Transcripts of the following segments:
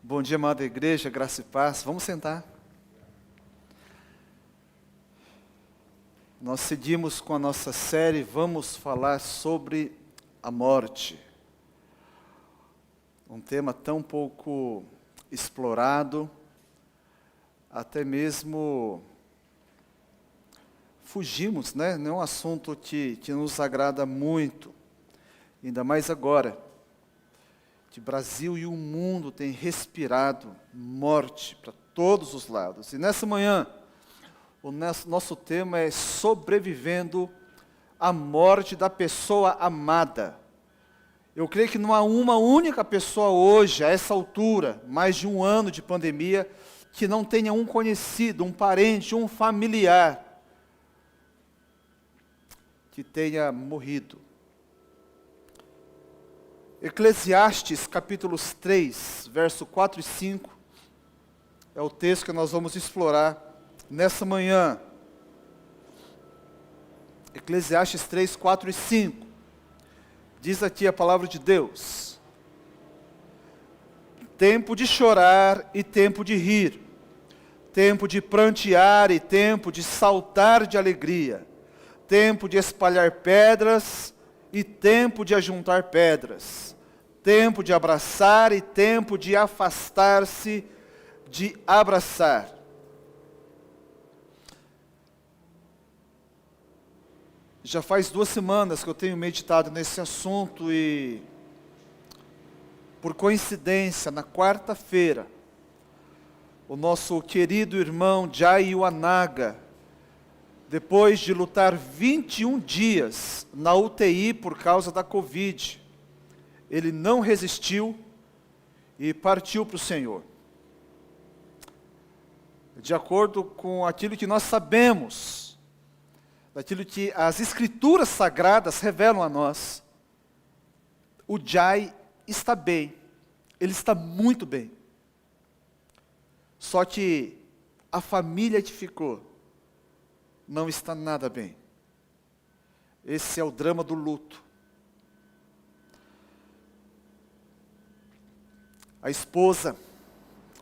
Bom dia, amada igreja, graça e paz. Vamos sentar. Nós seguimos com a nossa série, vamos falar sobre a morte. Um tema tão pouco explorado, até mesmo fugimos, né? Não é um assunto que nos agrada muito, ainda mais agora. Que o Brasil e o mundo têm respirado morte para todos os lados. E nessa manhã, o nosso tema é sobrevivendo à morte da pessoa amada. Eu creio que não há uma única pessoa hoje, a essa altura, mais de um ano de pandemia, que não tenha um conhecido, um parente, um familiar, que tenha morrido. Eclesiastes, capítulos 3, verso 4 e 5, é o texto que nós vamos explorar nessa manhã. Eclesiastes 3, 4 e 5, diz aqui a palavra de Deus: tempo de chorar e tempo de rir, tempo de prantear e tempo de saltar de alegria, tempo de espalhar pedras e tempo de ajuntar pedras, tempo de abraçar e tempo de afastar-se de abraçar. Já faz 2 semanas que eu tenho meditado nesse assunto e, por coincidência, na quarta-feira, o nosso querido irmão Jai Iwanaga, depois de lutar 21 dias na UTI por causa da Covid, ele não resistiu e partiu para o Senhor. De acordo com aquilo que nós sabemos, daquilo que as Escrituras Sagradas revelam a nós, o Jai está bem, ele está muito bem. Só que a família que ficou não está nada bem. Esse é o drama do luto. A esposa,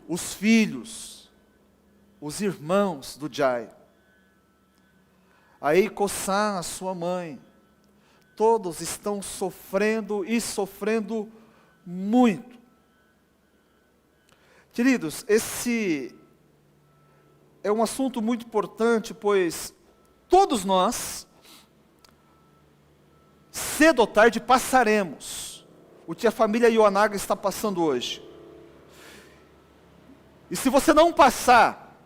os filhos, os irmãos do Jai, a Eiko-san, a sua mãe, todos estão sofrendo e sofrendo muito. Queridos, esse é um assunto muito importante, pois todos nós, cedo ou tarde, passaremos o que a família Iwanaga está passando hoje. E se você não passar,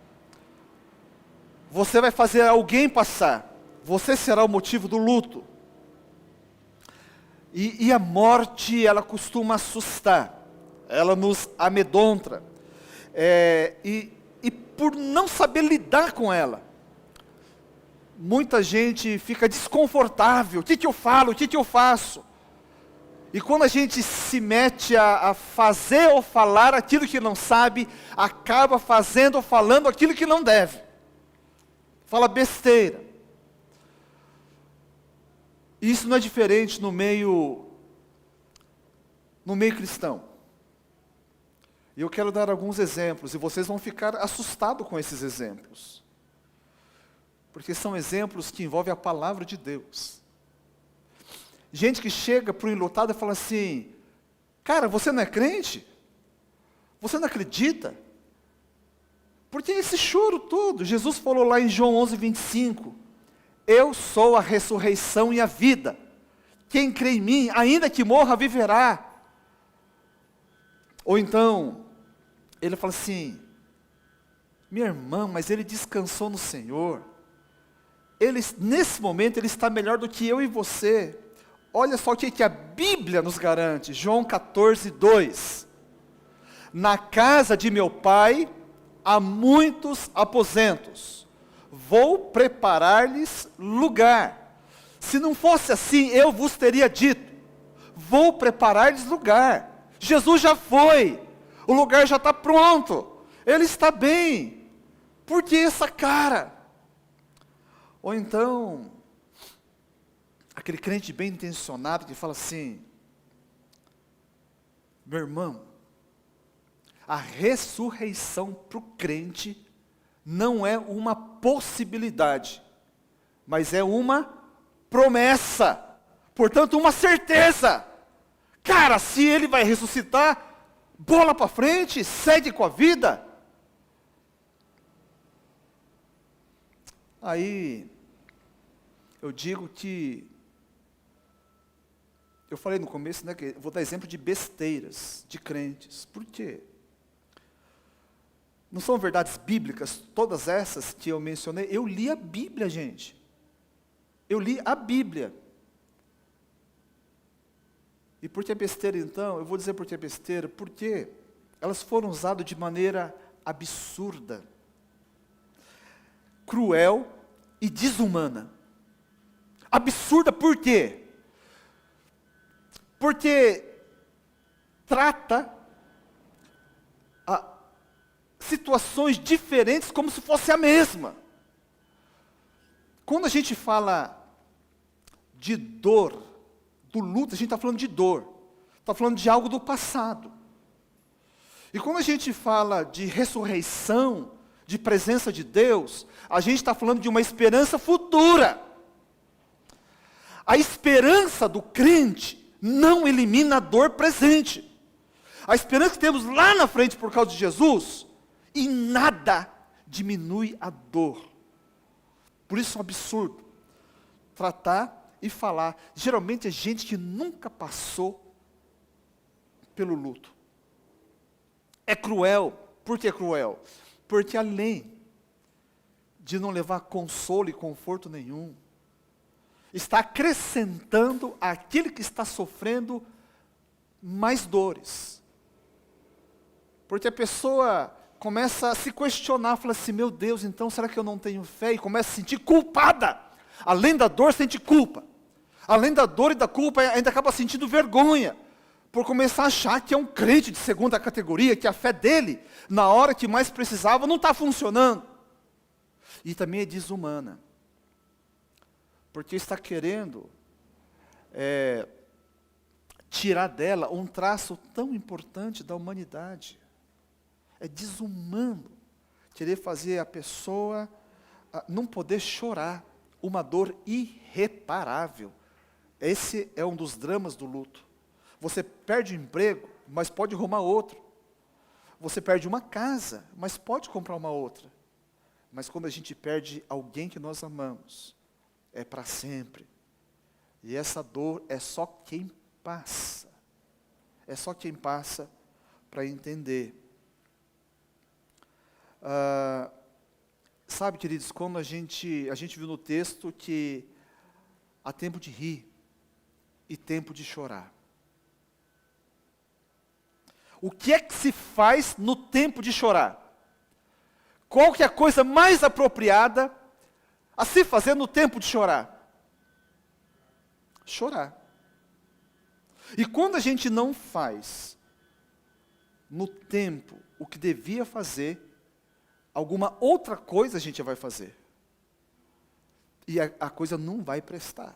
você vai fazer alguém passar. Você será o motivo do luto. E a morte, ela costuma assustar. Ela nos amedronta. E por não saber lidar com ela, muita gente fica desconfortável. O que eu falo? O que eu faço? E quando a gente se mete a fazer ou falar aquilo que não sabe, acaba fazendo ou falando aquilo que não deve. Fala besteira. Isso não é diferente no meio cristão. E eu quero dar alguns exemplos, e vocês vão ficar assustados com esses exemplos. Porque são exemplos que envolvem a palavra de Deus. Gente que chega para o enlutado e fala assim: cara, você não é crente? Você não acredita? Por que esse choro todo? Jesus falou lá em João 11, 25, eu sou a ressurreição e a vida. Quem crê em mim, ainda que morra, viverá. Ou então, ele fala assim: minha irmã, mas ele descansou no Senhor. Nesse momento, ele está melhor do que eu e você. Olha só o que a Bíblia nos garante. João 14, 2. Na casa de meu pai há muitos aposentos. Vou preparar-lhes lugar. Se não fosse assim, eu vos teria dito: vou preparar-lhes lugar. Jesus já foi. O lugar já está pronto. Ele está bem. Por que essa cara? Ou então, aquele crente bem intencionado que fala assim: meu irmão, A ressurreição para o crente não é uma possibilidade, mas é uma promessa, portanto uma certeza. Cara, se ele vai ressuscitar, bola para frente, segue com a vida. Aí, eu digo que, eu falei no começo, né, que eu vou dar exemplo de besteiras, de crentes. Por quê? Não são verdades bíblicas, todas essas que eu mencionei? Eu li a Bíblia, gente. Eu li a Bíblia. E por que besteira então? Eu vou dizer por que besteira. Porque elas foram usadas de maneira absurda, cruel e desumana. Absurda por quê? Porque trata situações diferentes como se fosse a mesma. Quando a gente fala de dor, do luto, a gente está falando de dor. Está falando de algo do passado. E quando a gente fala de ressurreição, de presença de Deus, a gente está falando de uma esperança futura. A esperança do crente não elimina a dor presente. A esperança que temos lá na frente por causa de Jesus, em nada diminui a dor. Por isso é um absurdo tratar e falar. Geralmente é gente que nunca passou pelo luto. É cruel. Por que é cruel? Porque além de não levar consolo e conforto nenhum, está acrescentando àquele que está sofrendo mais dores. Porque a pessoa começa a se questionar, fala assim, meu Deus, então será que eu não tenho fé? E começa a se sentir culpada. Além da dor, sente culpa. Além da dor e da culpa, ainda acaba sentindo vergonha. Por começar a achar que é um crente de segunda categoria, que a fé dele, na hora que mais precisava, não está funcionando. E também é desumana. Porque está querendo tirar dela um traço tão importante da humanidade. É desumano querer fazer a pessoa não poder chorar, uma dor irreparável. Esse é um dos dramas do luto. Você perde o emprego, mas pode arrumar outro. Você perde uma casa, mas pode comprar uma outra. Mas quando a gente perde alguém que nós amamos, é para sempre. E essa dor é só quem passa. É só quem passa para entender. Sabe, queridos, como a gente viu no texto que há tempo de rir e tempo de chorar. O que é que se faz no tempo de chorar? Qual que é a coisa mais apropriada a se fazer no tempo de chorar? Chorar. E quando a gente não faz no tempo o que devia fazer, alguma outra coisa a gente vai fazer. E a coisa não vai prestar.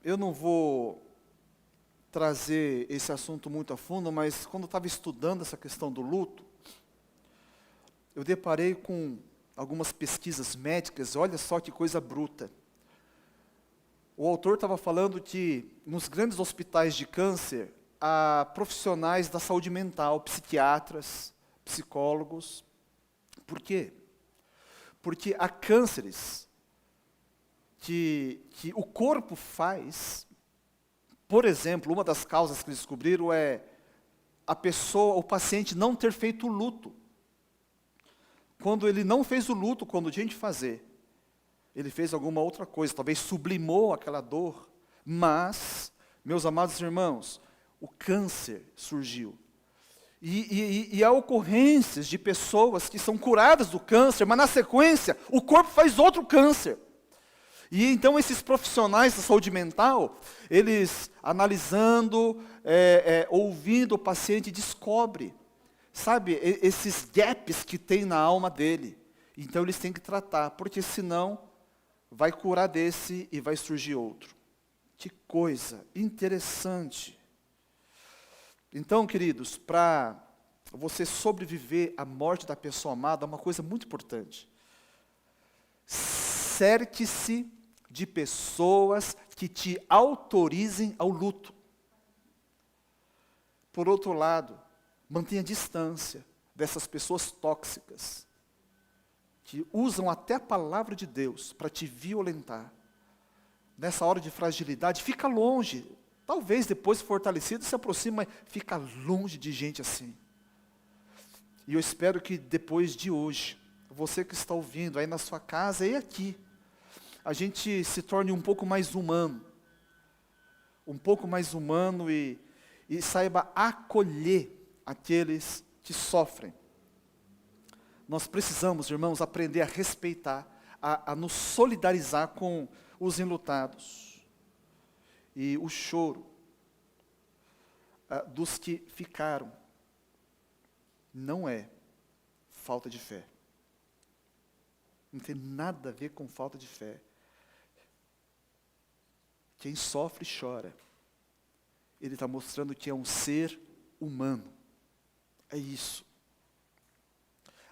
Eu não vou trazer esse assunto muito a fundo, mas quando eu estava estudando essa questão do luto, eu deparei com algumas pesquisas médicas, olha só que coisa bruta. O autor estava falando que nos grandes hospitais de câncer, há profissionais da saúde mental, psiquiatras, psicólogos. Por quê? Porque há cânceres que o corpo faz. Por exemplo, uma das causas que eles descobriram é a pessoa, o paciente não ter feito o luto. Quando ele não fez o luto, quando tinha de fazer, ele fez alguma outra coisa, talvez sublimou aquela dor. Mas, meus amados irmãos, o câncer surgiu. E há ocorrências de pessoas que são curadas do câncer, mas na sequência, o corpo faz outro câncer. E então esses profissionais da saúde mental, eles analisando, ouvindo o paciente, descobrem, sabe, esses gaps que tem na alma dele. Então eles têm que tratar, porque senão vai curar desse e vai surgir outro. Que coisa interessante. Então, queridos, para você sobreviver à morte da pessoa amada, é uma coisa muito importante. Cerque-se de pessoas que te autorizem ao luto. Por outro lado, mantenha distância dessas pessoas tóxicas, que usam até a palavra de Deus para te violentar. Nessa hora de fragilidade, fica longe. Talvez depois fortalecido se aproxime, mas fica longe de gente assim. E eu espero que depois de hoje, você que está ouvindo aí na sua casa e aqui, a gente se torne um pouco mais humano. Um pouco mais humano e saiba acolher aqueles que sofrem. Nós precisamos, irmãos, aprender a respeitar, a nos solidarizar com os enlutados. E o choro dos que ficaram não é falta de fé. Não tem nada a ver com falta de fé. Quem sofre e chora, ele está mostrando que é um ser humano. É isso.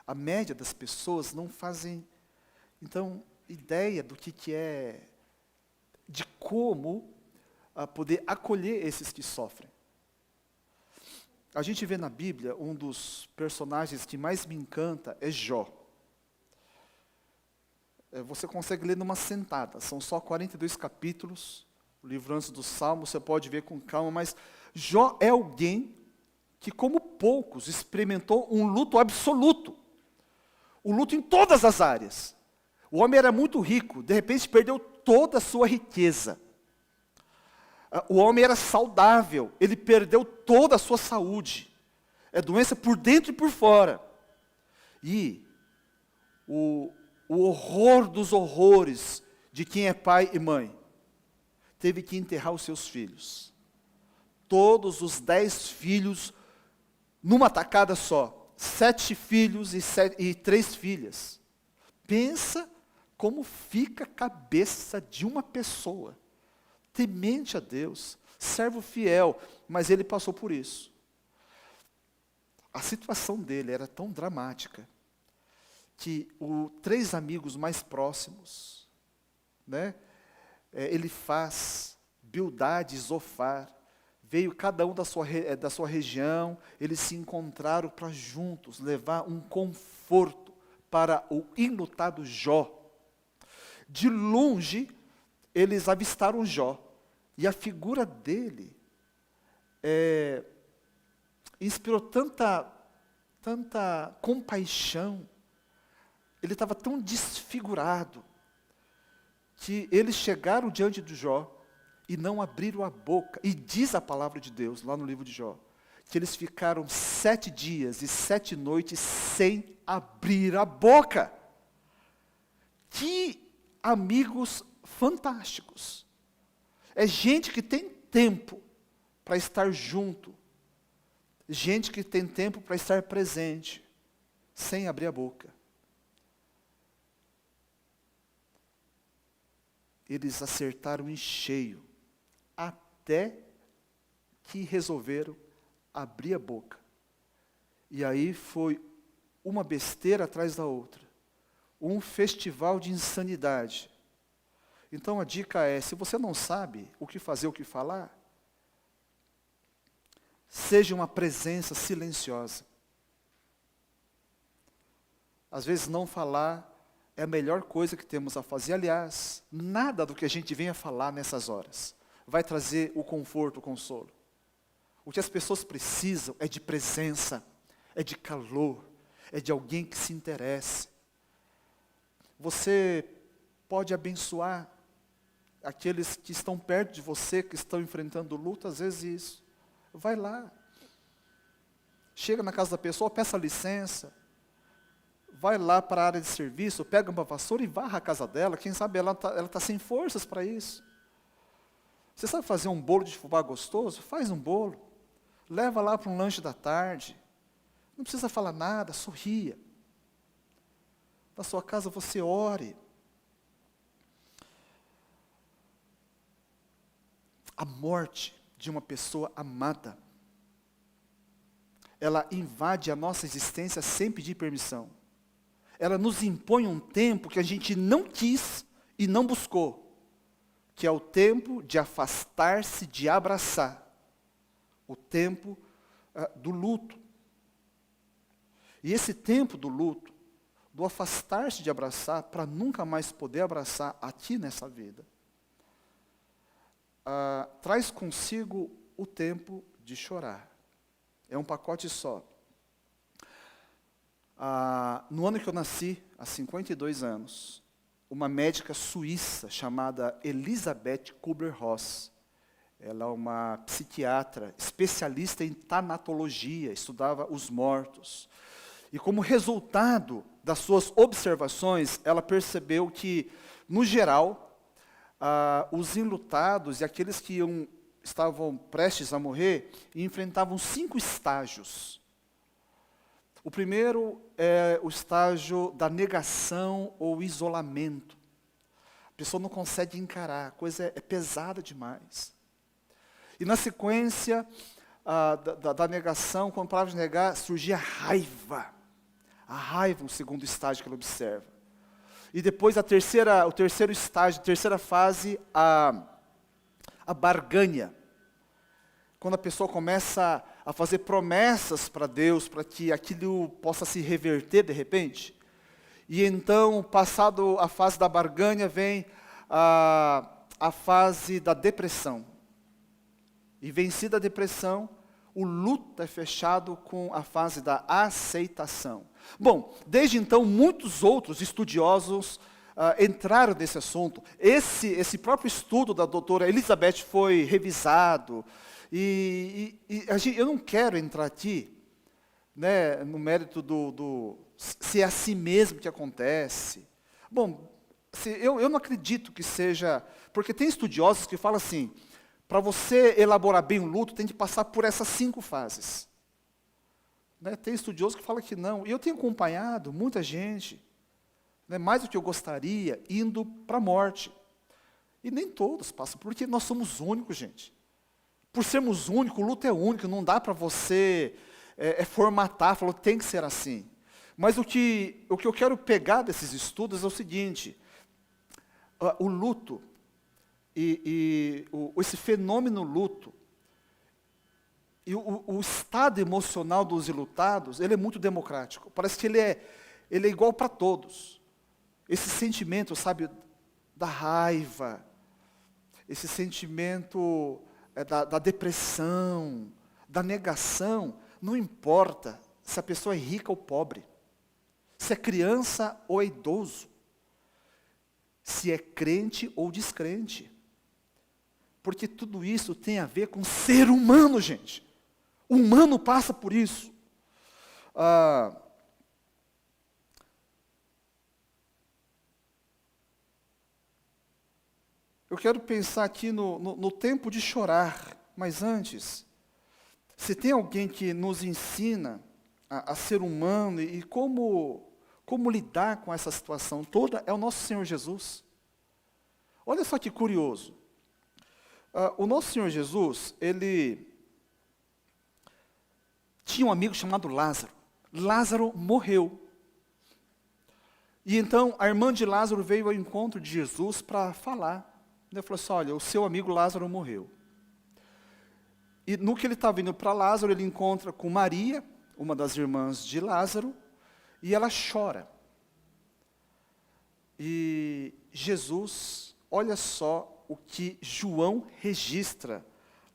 A média das pessoas não fazem, então, ideia do que é, de como poder acolher esses que sofrem. A gente vê na Bíblia, um dos personagens que mais me encanta é Jó. Você consegue ler numa sentada, são só 42 capítulos, o livro antes do Salmo, você pode ver com calma, mas Jó é alguém que, como poucos, experimentou um luto absoluto. Um luto em todas as áreas. O homem era muito rico, de repente perdeu toda a sua riqueza. O homem era saudável, ele perdeu toda a sua saúde. É doença por dentro e por fora. E o horror dos horrores de quem é pai e mãe, teve que enterrar os seus filhos. Todos os 10 filhos, numa tacada só. 7 filhos e 3 filhas. Pensa como fica a cabeça de uma pessoa, temente a Deus, servo fiel, mas ele passou por isso. A situação dele era tão dramática, que 3 amigos mais próximos, né, Elifaz, Bildade e Zofar, veio cada um da sua região, eles se encontraram para juntos levar um conforto para o enlutado Jó. De longe, eles avistaram Jó, e a figura dele inspirou tanta compaixão, ele estava tão desfigurado, que eles chegaram diante de Jó, e não abriram a boca. E diz a palavra de Deus, lá no livro de Jó, que eles ficaram 7 dias e 7 noites sem abrir a boca. Que amigos fantásticos. É gente que tem tempo para estar junto. Gente que tem tempo para estar presente, sem abrir a boca. Eles acertaram em cheio, até que resolveram abrir a boca. E aí foi uma besteira atrás da outra. Um festival de insanidade. Então a dica é, se você não sabe o que fazer, o que falar, seja uma presença silenciosa. Às vezes não falar é a melhor coisa que temos a fazer. Aliás, nada do que a gente venha falar nessas horas vai trazer o conforto, o consolo. O que as pessoas precisam é de presença, é de calor, é de alguém que se interesse. Você pode abençoar aqueles que estão perto de você, que estão enfrentando luta, às vezes isso. Vai lá. Chega na casa da pessoa, peça licença. Vai lá para a área de serviço, pega uma vassoura e varra a casa dela. Quem sabe ela tá sem forças para isso. Você sabe fazer um bolo de fubá gostoso? Faz um bolo. Leva lá para um lanche da tarde. Não precisa falar nada, sorria. Na sua casa você ore. A morte de uma pessoa amada, ela invade a nossa existência sem pedir permissão. Ela nos impõe um tempo que a gente não quis e não buscou, que é o tempo de afastar-se, de abraçar. O tempo do luto. E esse tempo do luto, do afastar-se de abraçar, para nunca mais poder abraçar aqui nessa vida, traz consigo o tempo de chorar. É um pacote só. No ano que eu nasci, há 52 anos, uma médica suíça chamada Elisabeth Kübler-Ross, ela é uma psiquiatra, especialista em tanatologia, estudava os mortos. E como resultado das suas observações, ela percebeu que, no geral, os enlutados e aqueles que estavam prestes a morrer, enfrentavam 5 estágios. O primeiro é o estágio da negação ou isolamento. A pessoa não consegue encarar, a coisa é pesada demais. E na sequência da negação, quando parava de negar, surgia a raiva. A raiva, o segundo estágio que ela observa. E depois o terceiro estágio, a terceira fase, a barganha. Quando a pessoa começa a fazer promessas para Deus, para que aquilo possa se reverter de repente. E então, passado a fase da barganha, vem a fase da depressão. E vencida a depressão, o luto é fechado com a fase da aceitação. Bom, desde então, muitos outros estudiosos entraram nesse assunto. Esse próprio estudo da doutora Elisabeth foi revisado. Eu não quero entrar aqui, né, no mérito se é assim mesmo que acontece. Bom, eu não acredito que seja... Porque tem estudiosos que falam assim, para você elaborar bem o luto, tem que passar por essas 5 fases. Né, tem estudioso que fala que não. E eu tenho acompanhado muita gente, né, mais do que eu gostaria, indo para a morte. E nem todos passam, porque nós somos únicos, gente. Por sermos únicos, o luto é único, não dá para você formatar, falar que tem que ser assim. Mas o que eu quero pegar desses estudos é o seguinte, o luto, esse fenômeno luto, e o estado emocional dos enlutados, ele é muito democrático. Parece que ele é igual para todos. Esse sentimento, sabe, da raiva, esse sentimento da depressão, da negação, não importa se a pessoa é rica ou pobre, se é criança ou é idoso, se é crente ou descrente. Porque tudo isso tem a ver com ser humano, gente. O humano passa por isso. Eu quero pensar aqui no tempo de chorar, mas antes, se tem alguém que nos ensina a ser humano e como lidar com essa situação toda, é o nosso Senhor Jesus. Olha só que curioso. O nosso Senhor Jesus, ele tinha um amigo chamado Lázaro. Lázaro morreu. E então a irmã de Lázaro veio ao encontro de Jesus para falar. Ele falou assim, olha, o seu amigo Lázaro morreu. E no que ele estava indo para Lázaro, ele encontra com Maria, uma das irmãs de Lázaro, e ela chora. E Jesus, olha só o que João registra,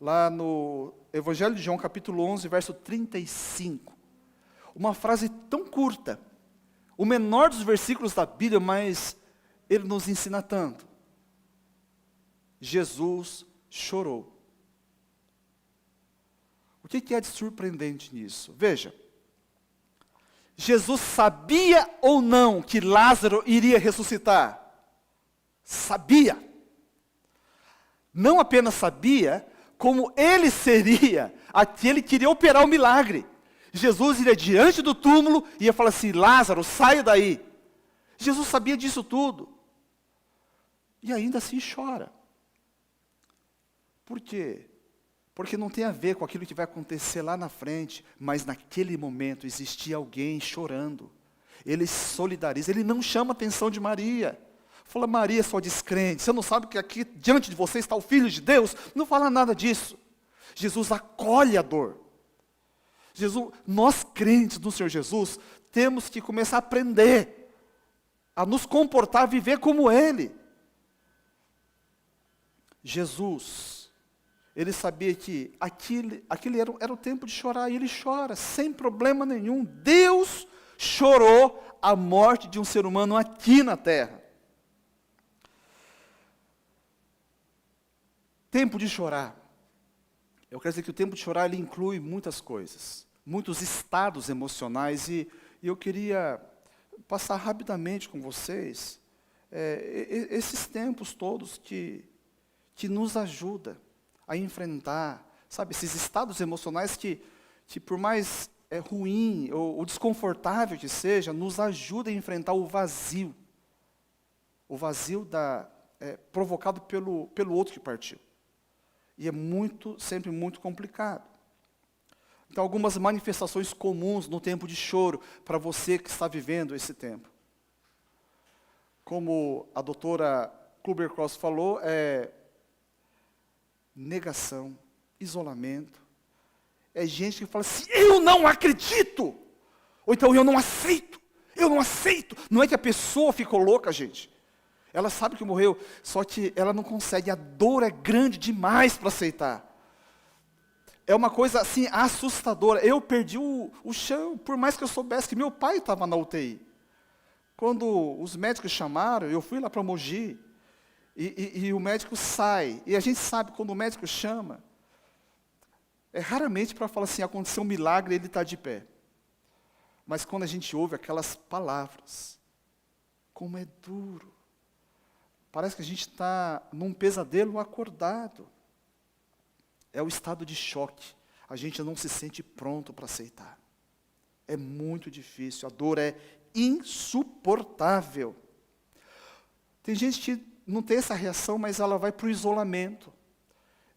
lá no Evangelho de João, capítulo 11, verso 35. Uma frase tão curta, o menor dos versículos da Bíblia, mas ele nos ensina tanto. Jesus chorou. O que é de surpreendente nisso? Veja, Jesus sabia ou não que Lázaro iria ressuscitar? Sabia. Não apenas sabia, como ele seria aquele que iria operar o milagre. Jesus iria diante do túmulo e ia falar assim, Lázaro, saia daí. Jesus sabia disso tudo. E ainda assim chora. Por quê? Porque não tem a ver com aquilo que vai acontecer lá na frente, mas naquele momento existia alguém chorando. Ele solidariza, ele não chama a atenção de Maria. Fala, Maria, sua descrente, você não sabe que aqui diante de você está o Filho de Deus? Não fala nada disso. Jesus acolhe a dor. Nós crentes no Senhor Jesus, temos que começar a aprender a nos comportar, a viver como Ele. Jesus, Ele sabia que aquele era o tempo de chorar, e Ele chora, sem problema nenhum. Deus chorou a morte de um ser humano aqui na terra. Tempo de chorar. Eu quero dizer que o tempo de chorar, ele inclui muitas coisas, muitos estados emocionais, e eu queria passar rapidamente com vocês esses tempos todos que nos ajuda a enfrentar, sabe, esses estados emocionais que por mais ruim ou desconfortável que seja, nos ajuda a enfrentar o vazio provocado pelo outro que partiu. E é sempre muito complicado. Então, algumas manifestações comuns no tempo de choro, para você que está vivendo esse tempo. Como a doutora Kübler-Ross falou, negação, isolamento. É gente que fala assim, eu não acredito! Ou então, eu não aceito! Não é que a pessoa ficou louca, gente. Ela sabe que morreu, só que ela não consegue, a dor é grande demais para aceitar. É uma coisa assim, assustadora. Eu perdi o chão, por mais que eu soubesse que meu pai estava na UTI. Quando os médicos chamaram, eu fui lá para Mogi, e o médico sai, e a gente sabe, quando o médico chama, é raramente para falar assim, aconteceu um milagre, ele está de pé. Mas quando a gente ouve aquelas palavras, como é duro. Parece que a gente está num pesadelo acordado. É o estado de choque. A gente não se sente pronto para aceitar. É muito difícil, a dor é insuportável. Tem gente que não tem essa reação, mas ela vai para o isolamento.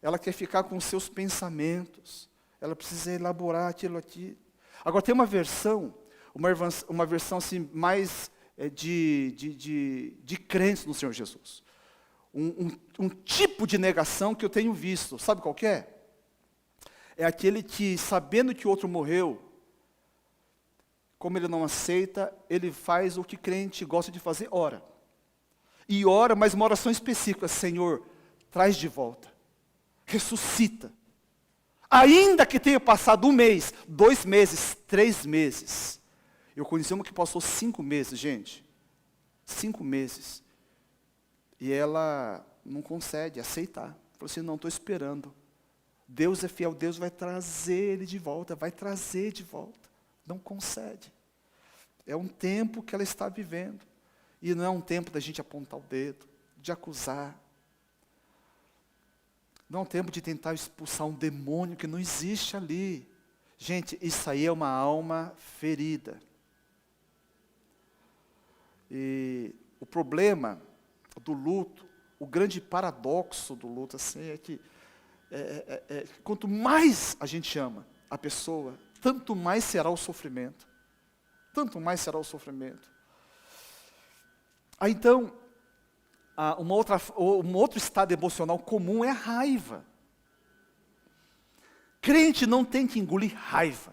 Ela quer ficar com os seus pensamentos. Ela precisa elaborar aquilo aqui. Agora tem uma versão assim, mais de crentes no Senhor Jesus. Um tipo de negação que eu tenho visto, sabe qual que é? É aquele que, sabendo que o outro morreu, como ele não aceita, ele faz o que crente gosta de fazer, ora. E ora, mas uma oração específica, Senhor, traz de volta, ressuscita. Ainda que tenha passado 1 mês, 2 meses, 3 meses. Eu conheci uma que passou 5 meses, gente. 5 meses. E ela não consegue aceitar. Falou assim, não, estou esperando. Deus é fiel, Deus vai trazer ele de volta, vai trazer de volta. Não consegue. É um tempo que ela está vivendo. E não é um tempo da gente apontar o dedo, de acusar. Não é um tempo de tentar expulsar um demônio que não existe ali. Gente, isso aí é uma alma ferida. E o problema do luto, o grande paradoxo do luto, assim, é que quanto mais a gente ama a pessoa, tanto mais será o sofrimento. Tanto mais será o sofrimento. Aí então, um outro estado emocional comum é a raiva. Crente não tem que engolir raiva.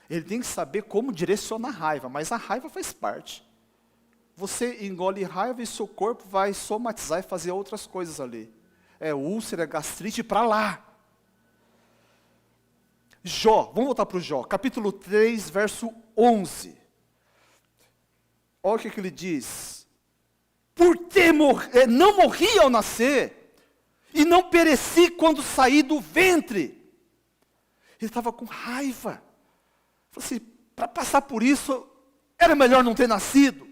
Ele tem que saber como direcionar a raiva, mas a raiva faz parte. Você engole raiva e seu corpo vai somatizar e fazer outras coisas ali. É úlcera, gastrite para lá. Jó, vamos voltar para o Jó, capítulo 3, verso 11. Olha o que ele diz. Porque não morri ao nascer, e não pereci quando saí do ventre. Ele estava com raiva. Falou assim, para passar por isso, era melhor não ter nascido.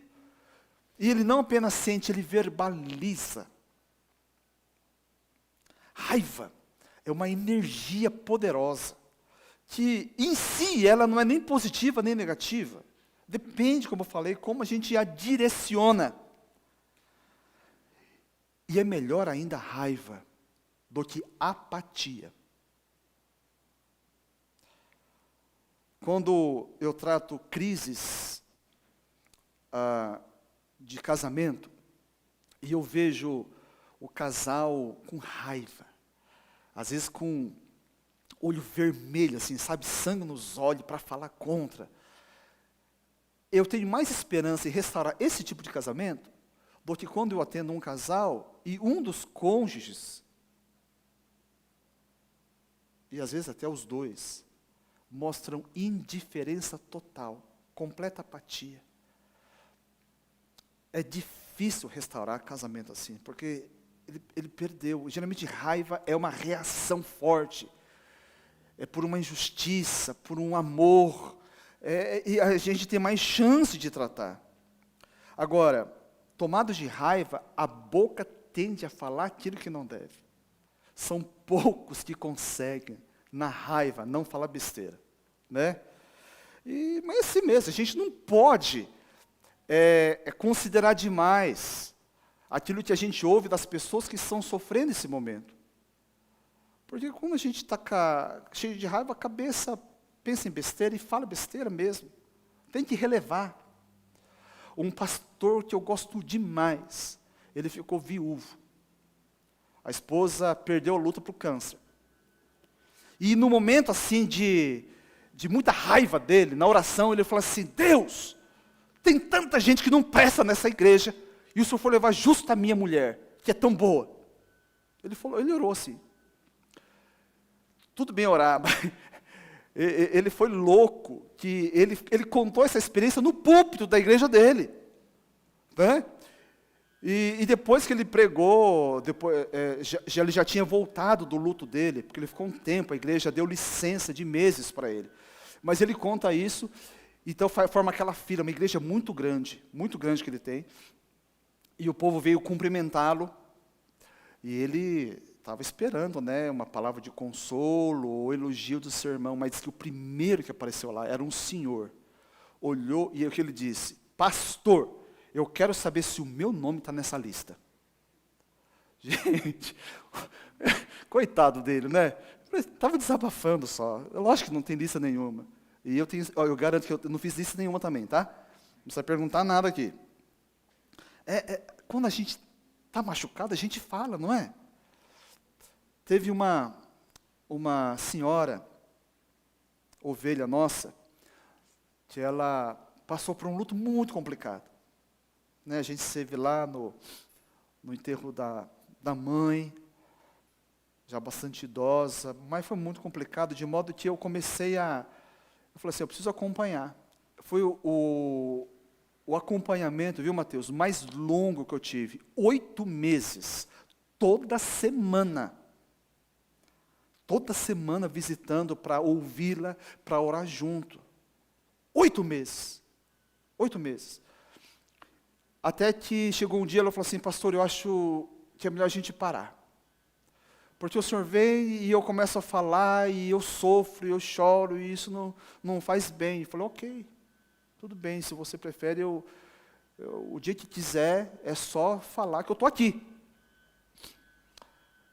E ele não apenas sente, ele verbaliza. Raiva é uma energia poderosa, que em si ela não é nem positiva nem negativa. Depende, como eu falei, como a gente a direciona. E é melhor ainda a raiva do que apatia. Quando eu trato crises de casamento, e eu vejo o casal com raiva, às vezes com olho vermelho, assim, sabe, sangue nos olhos para falar contra. Eu tenho mais esperança em restaurar esse tipo de casamento do que quando eu atendo um casal e um dos cônjuges, e às vezes até os dois, mostram indiferença total, completa apatia. É difícil restaurar casamento assim, porque ele perdeu. Geralmente raiva é uma reação forte. É por uma injustiça, por um amor. E a gente tem mais chance de tratar. Agora, tomados de raiva, a boca tende a falar aquilo que não deve. São poucos que conseguem, na raiva, não falar besteira. Né? Mas é assim mesmo, a gente não pode considerar demais aquilo que a gente ouve das pessoas que estão sofrendo esse momento. Porque quando a gente está cheio de raiva, a cabeça pensa em besteira e fala besteira mesmo. Tem que relevar. Um pastor que eu gosto demais, ele ficou viúvo. A esposa perdeu a luta para o câncer. E no momento assim de muita raiva dele, na oração, ele falou assim: Deus, tem tanta gente que não presta nessa igreja, e o Senhor foi levar justo a minha mulher, que é tão boa. Ele orou assim. Tudo bem orar, mas ele foi louco, que ele contou essa experiência no púlpito da igreja dele. Né? E depois que ele pregou, ele já tinha voltado do luto dele, porque ele ficou um tempo, a igreja deu licença de meses para ele. Mas ele conta isso, então forma aquela fila, uma igreja muito grande que ele tem, e o povo veio cumprimentá-lo, e ele estava esperando, né, uma palavra de consolo ou elogio do seu irmão, mas diz que o primeiro que apareceu lá era um senhor. Olhou e o que ele disse: pastor, eu quero saber se o meu nome está nessa lista. Gente, coitado dele, né? Estava desabafando só. Lógico que não tem lista nenhuma. E eu garanto que eu não fiz lista nenhuma também, tá? Não precisa perguntar nada aqui. Quando a gente está machucado, a gente fala, não é? Teve uma senhora, ovelha nossa, que ela passou por um luto muito complicado. Né, a gente esteve lá no enterro da mãe, já bastante idosa, mas foi muito complicado, de modo que eu comecei eu falei assim, eu preciso acompanhar. Foi o acompanhamento, viu, Mateus, mais longo que eu tive, 8 meses, toda semana visitando para ouvi-la, para orar junto. 8 meses. Até que chegou um dia, ela falou assim: pastor, eu acho que é melhor a gente parar. Porque o senhor vem e eu começo a falar, e eu sofro, e eu choro, e isso não faz bem. Eu falei: ok, tudo bem, se você prefere, o dia que quiser, é só falar que eu estou aqui.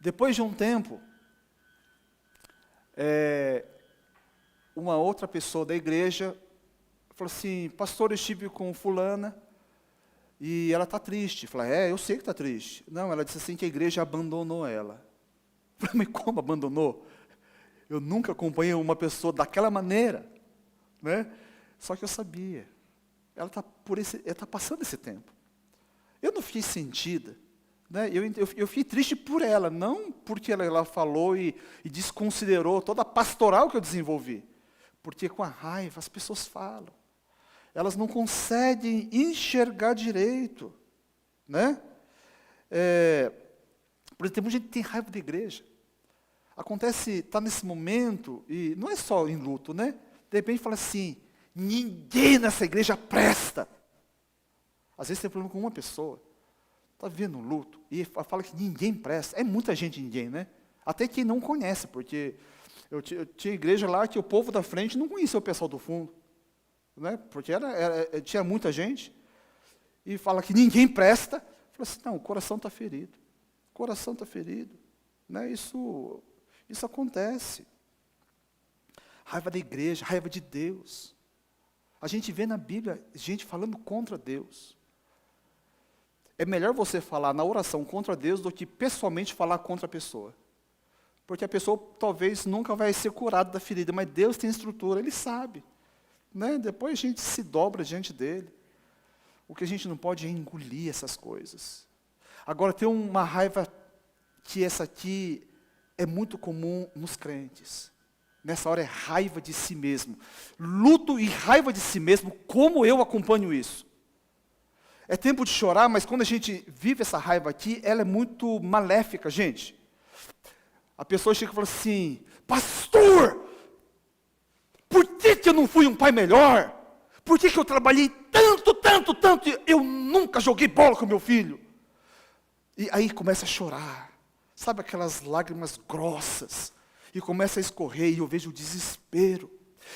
Depois de um tempo, uma outra pessoa da igreja falou assim: pastor, eu estive com fulana, e ela está triste. Eu falei: eu sei que está triste. Não, ela disse assim que a igreja abandonou ela. Eu falei: mas como abandonou? Eu nunca acompanhei uma pessoa daquela maneira. Né? Só que eu sabia. Ela está passando esse tempo. Eu não fiquei sentida. Né? Eu fiquei triste por ela, não porque ela falou e desconsiderou toda a pastoral que eu desenvolvi. Porque com a raiva as pessoas falam. Elas não conseguem enxergar direito. Né? Por exemplo, tem muita gente que tem raiva da igreja. Acontece, está nesse momento, e não é só em luto, né? De repente fala assim: ninguém nessa igreja presta. Às vezes tem problema com uma pessoa. Está vendo um luto, e fala que ninguém presta. É muita gente ninguém, né? Até quem não conhece, porque eu tinha igreja lá que o povo da frente não conhecia o pessoal do fundo. Né? Porque tinha muita gente, e fala que ninguém presta. Fala assim: não, o coração está ferido. O coração está ferido. Né? Isso acontece. Raiva da igreja, raiva de Deus. A gente vê na Bíblia gente falando contra Deus. É melhor você falar na oração contra Deus do que pessoalmente falar contra a pessoa. Porque a pessoa talvez nunca vai ser curada da ferida, mas Deus tem estrutura, Ele sabe. Né? Depois a gente se dobra diante dEle. O que a gente não pode é engolir essas coisas. Agora tem uma raiva que essa aqui é muito comum nos crentes. Nessa hora é raiva de si mesmo. Luto e raiva de si mesmo, como eu acompanho isso? É tempo de chorar, mas quando a gente vive essa raiva aqui, ela é muito maléfica, gente. A pessoa chega e fala assim, pastor, por que eu não fui um pai melhor? Por que eu trabalhei tanto, e eu nunca joguei bola com meu filho? E aí começa a chorar, sabe aquelas lágrimas grossas, e começa a escorrer, e eu vejo o desespero.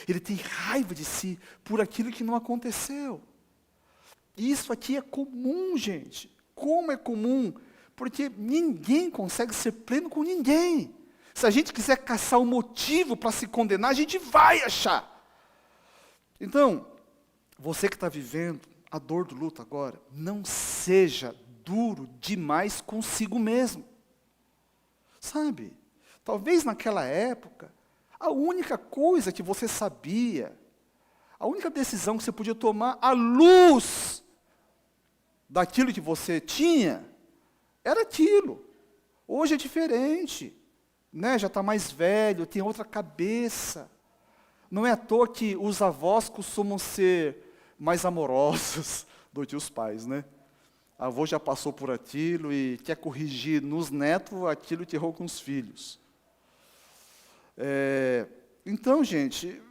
Ele tem raiva de si por aquilo que não aconteceu. Isso aqui é comum, gente. Como é comum? Porque ninguém consegue ser pleno com ninguém. Se a gente quiser caçar um motivo para se condenar, a gente vai achar. Então, você que está vivendo a dor do luto agora, não seja duro demais consigo mesmo. Sabe? Talvez naquela época, a única coisa que você sabia, a única decisão que você podia tomar à luz daquilo que você tinha, era aquilo. Hoje é diferente. Né? Já está mais velho, tem outra cabeça. Não é à toa que os avós costumam ser mais amorosos do que os pais, né? A avô já passou por aquilo e quer corrigir nos netos aquilo que errou com os filhos. Então, gente,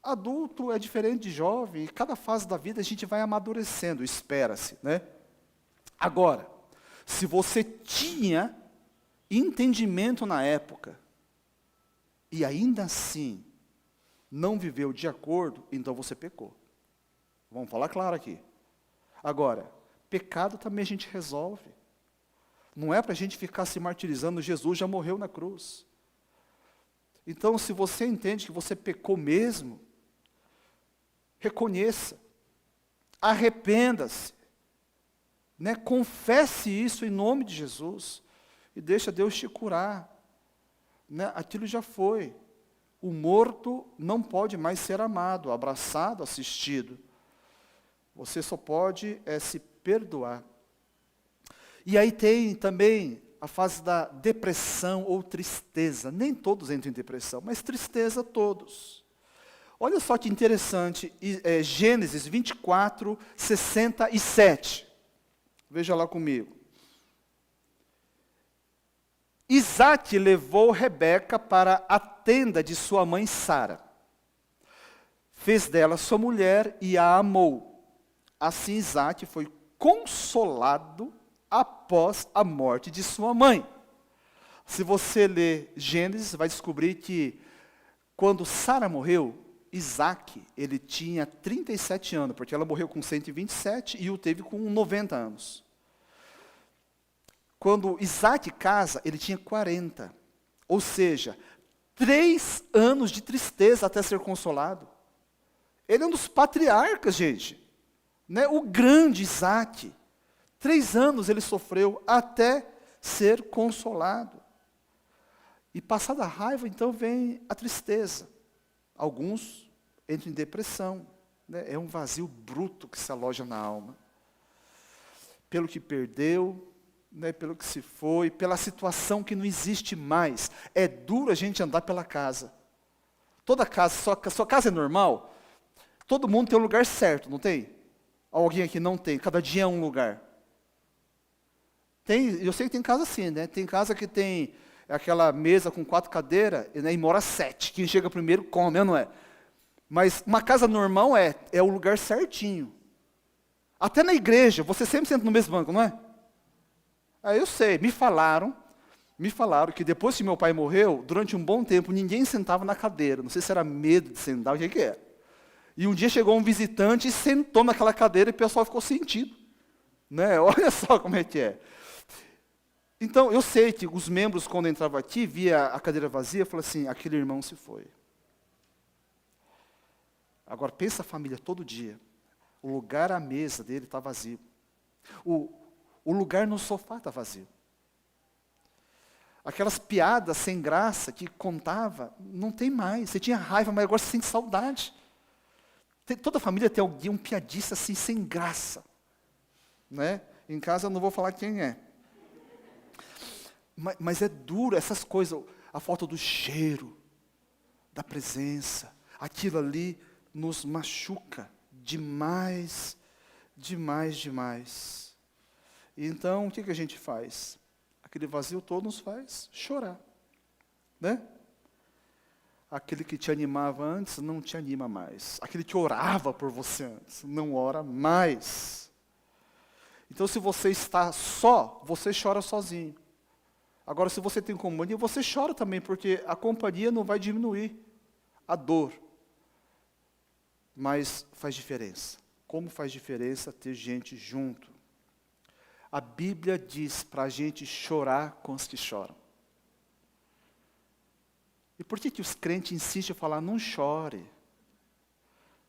adulto é diferente de jovem, e cada fase da vida a gente vai amadurecendo, espera-se, né? Agora, se você tinha entendimento na época, e ainda assim não viveu de acordo, então você pecou. Vamos falar claro aqui. Agora, pecado também a gente resolve. Não é para a gente ficar se martirizando, Jesus já morreu na cruz. Então, se você entende que você pecou mesmo, reconheça, arrependa-se, né? Confesse isso em nome de Jesus e deixa Deus te curar. Né? Aquilo já foi. O morto não pode mais ser amado, abraçado, assistido. Você só pode se perdoar. E aí tem também a fase da depressão ou tristeza. Nem todos entram em depressão, mas tristeza todos. Olha só que interessante, Gênesis 24, 67. Veja lá comigo. Isaac levou Rebeca para a tenda de sua mãe Sara. Fez dela sua mulher e a amou. Assim Isaac foi consolado após a morte de sua mãe. Se você ler Gênesis, vai descobrir que quando Sara morreu, Isaac, ele tinha 37 anos, porque ela morreu com 127 e o teve com 90 anos. Quando Isaac casa, ele tinha 40. Ou seja, 3 anos de tristeza até ser consolado. Ele é um dos patriarcas, gente. Né? O grande Isaac. 3 anos ele sofreu até ser consolado. E passada a raiva, então, vem a tristeza. Alguns entram em depressão. Né? É um vazio bruto que se aloja na alma. Pelo que perdeu, né, pelo que se foi, pela situação que não existe mais. É duro a gente andar pela casa. Toda casa, sua casa é normal? Todo mundo tem um lugar certo, não tem? Alguém aqui não tem, cada dia é um lugar. Eu sei que tem casa assim, né? Tem casa que tem aquela mesa com 4 cadeiras, né, e mora 7. Quem chega primeiro come, não é? Mas uma casa normal é o lugar certinho. Até na igreja, você sempre senta no mesmo banco, não é? Eu sei, me falaram que depois que meu pai morreu, durante um bom tempo, ninguém sentava na cadeira. Não sei se era medo de sentar, o que era. E um dia chegou um visitante e sentou naquela cadeira e o pessoal ficou sentido. Né? Olha só como é que é. Então, eu sei que os membros, quando entravam aqui, via a cadeira vazia, falavam assim, aquele irmão se foi. Agora, pensa a família todo dia. O lugar à mesa dele está vazio. O lugar no sofá está vazio. Aquelas piadas sem graça que contava, não tem mais. Você tinha raiva, mas agora você sente saudade. Toda família tem alguém, um piadista assim, sem graça. Né? Em casa eu não vou falar quem é. Mas é duro, essas coisas, a falta do cheiro, da presença, aquilo ali nos machuca demais, demais, demais. E então, o que a gente faz? Aquele vazio todo nos faz chorar, né? Aquele que te animava antes, não te anima mais. Aquele que orava por você antes, não ora mais. Então, se você está só, você chora sozinho. Agora, se você tem companhia, você chora também, porque a companhia não vai diminuir a dor. Mas faz diferença. Como faz diferença ter gente junto? A Bíblia diz para a gente chorar com os que choram. E por que os crentes insistem em falar, não chore?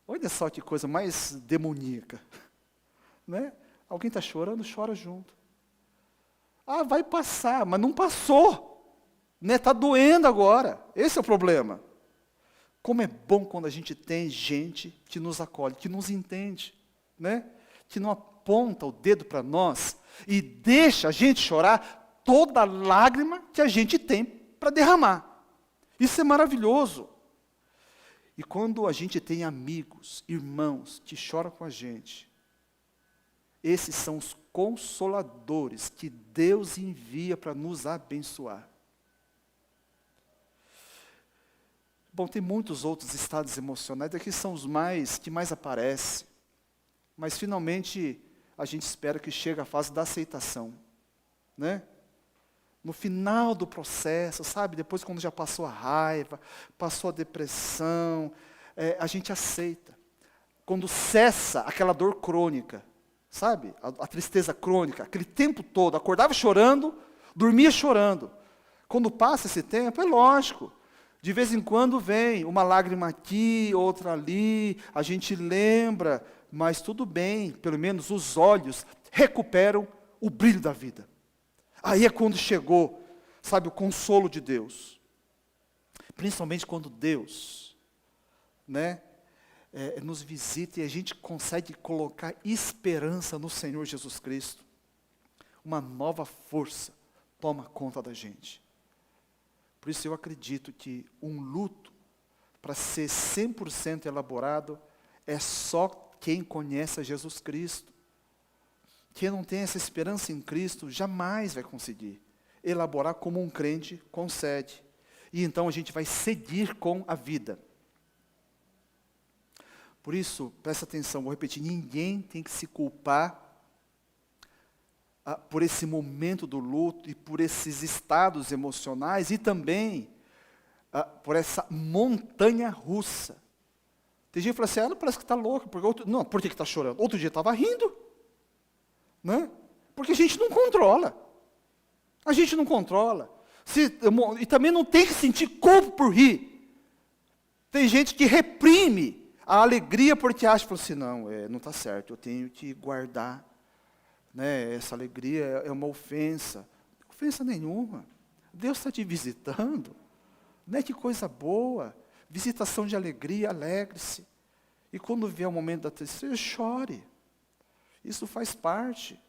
Olha só que coisa mais demoníaca. Né? Alguém está chorando, chora junto. Ah, vai passar, mas não passou. Está doendo agora. Esse é o problema. Como é bom quando a gente tem gente que nos acolhe, que nos entende, né? Que não aponta o dedo para nós e deixa a gente chorar toda a lágrima que a gente tem para derramar. Isso é maravilhoso. E quando a gente tem amigos, irmãos que choram com a gente, esses são os consoladores que Deus envia para nos abençoar. Bom, tem muitos outros estados emocionais, aqui são os que mais aparecem. Mas finalmente a gente espera que chegue a fase da aceitação, né? No final do processo, sabe? Depois quando já passou a raiva, passou a depressão, a gente aceita. Quando cessa aquela dor crônica, sabe? A tristeza crônica, aquele tempo todo, acordava chorando, dormia chorando. Quando passa esse tempo, é lógico. De vez em quando vem uma lágrima aqui, outra ali, a gente lembra, mas tudo bem, pelo menos os olhos recuperam o brilho da vida. Aí é quando chegou, sabe, o consolo de Deus. Principalmente quando Deus, né, nos visita e a gente consegue colocar esperança no Senhor Jesus Cristo. Uma nova força toma conta da gente. Por isso eu acredito que um luto, para ser 100% elaborado, é só quem conhece a Jesus Cristo. Quem não tem essa esperança em Cristo, jamais vai conseguir elaborar como um crente concede. E então a gente vai seguir com a vida. Por isso, presta atenção, vou repetir, ninguém tem que se culpar por esse momento do luto e por esses estados emocionais e também por essa montanha russa. Tem gente que fala assim, não, parece que está louco. Não, por que está chorando? Outro dia estava rindo. Né? Porque a gente não controla. A gente não controla. E também não tem que sentir culpa por rir. Tem gente que reprime a alegria porque acha, fala assim, não está certo, eu tenho que guardar. Né, essa alegria é uma ofensa. Ofensa nenhuma. Deus está te visitando. Né, que coisa boa. Visitação de alegria, alegre-se. E quando vier o momento da tristeza, chore. Isso faz parte.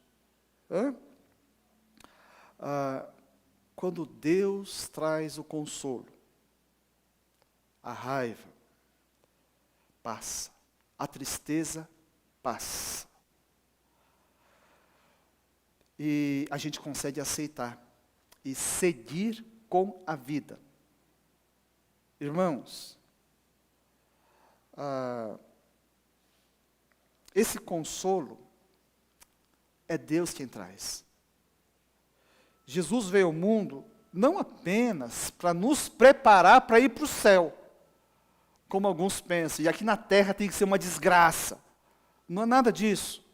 Quando Deus traz o consolo, a raiva passa. A tristeza passa. E a gente consegue aceitar e seguir com a vida. Irmãos, esse consolo é Deus quem traz. Jesus veio ao mundo não apenas para nos preparar para ir para o céu, como alguns pensam, e aqui na terra tem que ser uma desgraça. Não é nada disso.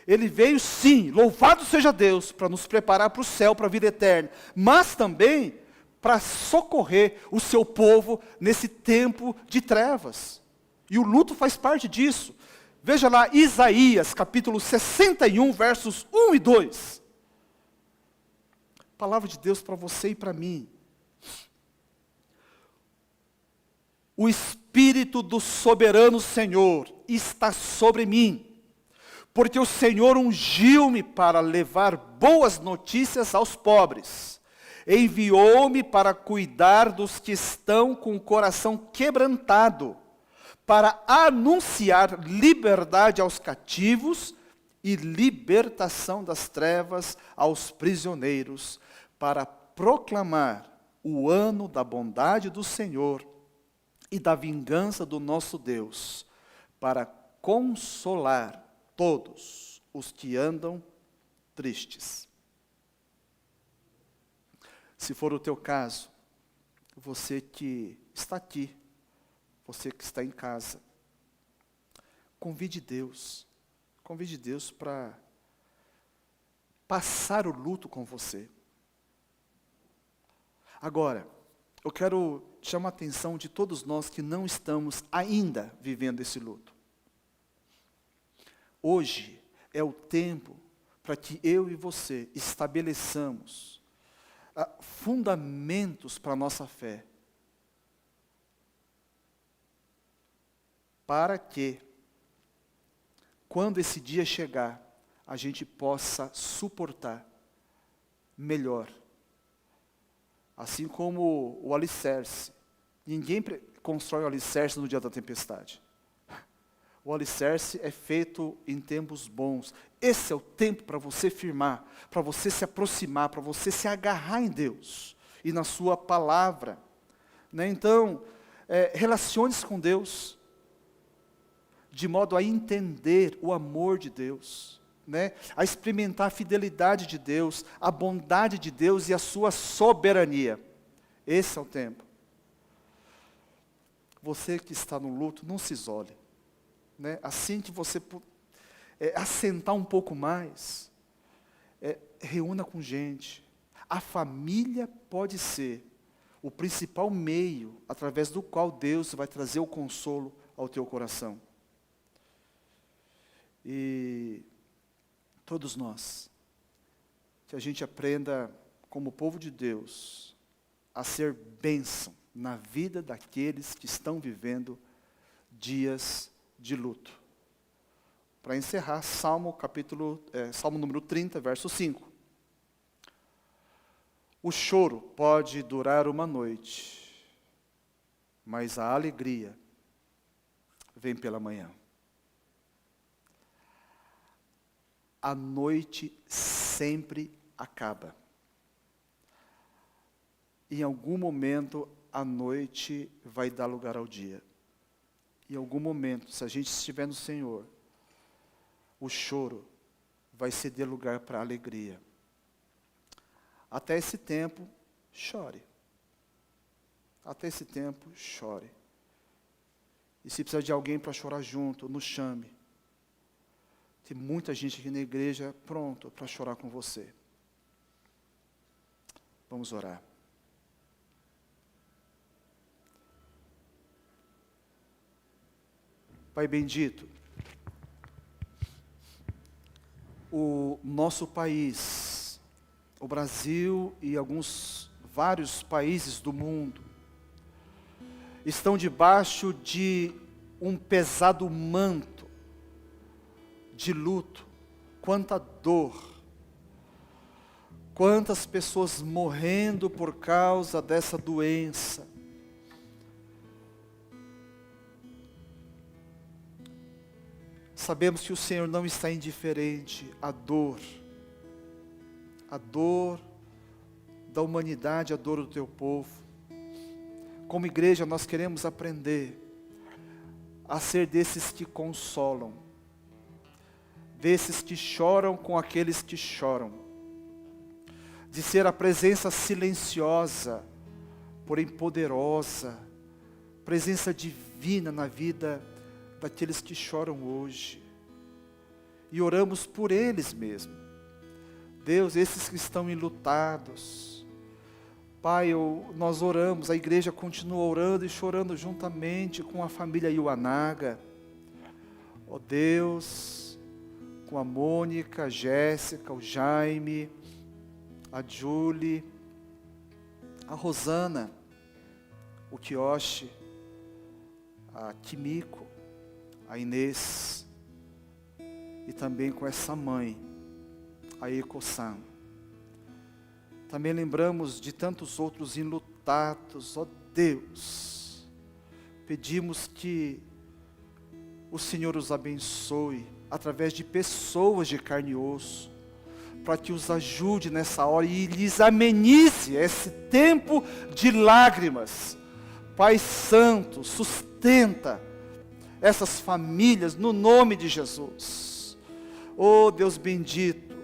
Ele veio sim, louvado seja Deus, para nos preparar para o céu, para a vida eterna, mas também para socorrer o seu povo nesse tempo de trevas. E o luto faz parte disso. Veja lá Isaías, capítulo 61, versos 1 e 2. Palavra de Deus para você e para mim. O Espírito do soberano Senhor está sobre mim, porque o Senhor ungiu-me para levar boas notícias aos pobres. Enviou-me para cuidar dos que estão com o coração quebrantado, para anunciar liberdade aos cativos e libertação das trevas aos prisioneiros, para proclamar o ano da bondade do Senhor e da vingança do nosso Deus, para consolar todos os que andam tristes. Se for o teu caso, você que está aqui, você que está em casa, convide Deus para passar o luto com você. Agora, eu quero chamar a atenção de todos nós que não estamos ainda vivendo esse luto. Hoje é o tempo para que eu e você estabeleçamos fundamentos para a nossa fé. Para que, quando esse dia chegar, a gente possa suportar melhor. Assim como o alicerce. Ninguém constrói o alicerce no dia da tempestade. O alicerce é feito em tempos bons. Esse é o tempo para você firmar, para você se aproximar, para você se agarrar em Deus e na sua palavra. Né? Então, relacione-se com Deus, de modo a entender o amor de Deus, né? A experimentar a fidelidade de Deus, a bondade de Deus e a sua soberania. Esse é o tempo. Você que está no luto, não se isole. Né? Assim que você assentar um pouco mais, reúna com gente. A família pode ser o principal meio através do qual Deus vai trazer o consolo ao teu coração. E todos nós, que a gente aprenda como povo de Deus a ser bênção na vida daqueles que estão vivendo dias de luto. Para encerrar, Salmo número 30, verso 5. O choro pode durar uma noite, mas a alegria vem pela manhã. A noite sempre acaba. Em algum momento, a noite vai dar lugar ao dia. Em algum momento, se a gente estiver no Senhor, o choro vai ceder lugar para a alegria. Até esse tempo, chore. Até esse tempo, chore. E se precisar de alguém para chorar junto, nos chame. Tem muita gente aqui na igreja pronto para chorar com você. Vamos orar. Pai bendito, o nosso país, o Brasil e vários países do mundo, estão debaixo de um pesado manto de luto. Quanta dor, quantas pessoas morrendo por causa dessa doença. Sabemos que o Senhor não está indiferente à dor da humanidade, a dor do teu povo. Como igreja, nós queremos aprender a ser desses que consolam, desses que choram com aqueles que choram, de ser a presença silenciosa, porém poderosa, presença divina na vida daqueles que choram hoje. e oramos por eles mesmo. Deus, esses que estão enlutados, Pai, nós oramos, a igreja continua orando e chorando juntamente com a família Iwanaga. Ó Deus, com a Mônica, a Jéssica, o Jaime, a Julie, a Rosana, o Kiyoshi, a Kimiko, a Inês, e também com essa mãe, a Eko-san. Também lembramos de tantos outros enlutados, ó Deus. Pedimos que o Senhor os abençoe, através de pessoas de carne e osso, para que os ajude nessa hora e lhes amenize esse tempo de lágrimas. Pai Santo, sustenta essas famílias no nome de Jesus. Oh Deus bendito,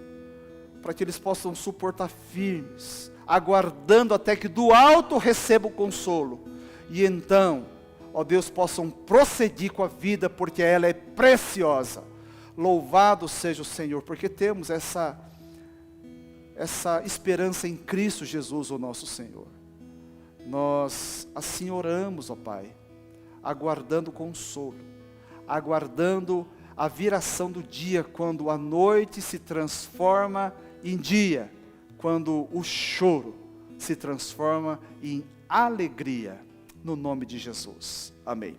para que eles possam suportar firmes, aguardando até que do alto receba o consolo. E então, ó Deus, possam prosseguir com a vida, porque ela é preciosa. Louvado seja o Senhor, porque temos essa esperança em Cristo Jesus, o nosso Senhor. Nós assim oramos, ó Pai, aguardando consolo, aguardando a viração do dia, quando a noite se transforma em dia, quando o choro se transforma em alegria, no nome de Jesus. Amém.